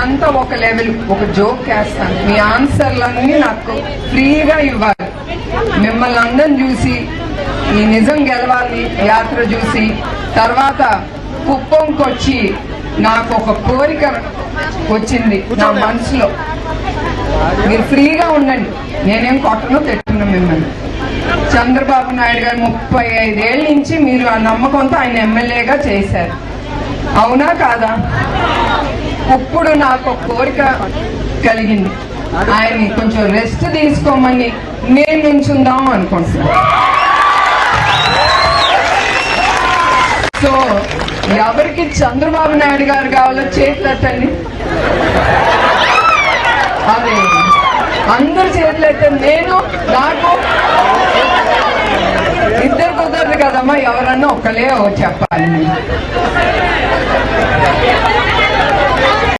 ఇదంతా ఒక లెవెల్, ఒక జోక్ వేస్తాను. మీ ఆన్సర్లన్నీ నాకు ఫ్రీగా ఇవ్వాలి. మిమ్మల్ని అందరం చూసి ఈ నిజం గెలవాలి యాత్ర చూసి తర్వాత కుప్పంకొచ్చి నాకు ఒక కోరిక వచ్చింది నా మనసులో. మీరు ఫ్రీగా ఉండండి, నేనేం కొట్టను తిట్టును మిమ్మల్ని. చంద్రబాబు నాయుడు గారు 35 ఏళ్ళ నుంచి మీరు ఆ నమ్మకంతో ఆయన ఎమ్మెల్యేగా చేశారు, అవునా కాదా? ఇప్పుడు నాకు ఒక కోరిక కలిగింది, ఆయన్ని కొంచెం రెస్ట్ తీసుకోమని నేను నుంచుందాం అనుకుంటున్నాను. సో ఎవరికి చంద్రబాబు నాయుడు గారు కావాలో చేతులెత్తండి. అదే అందరు చేతులెత్తండి. నేను నాకు ఇద్దరు కుదరదు కదమ్మా, ఎవరన్నా ఒక్కలే చెప్పాలి.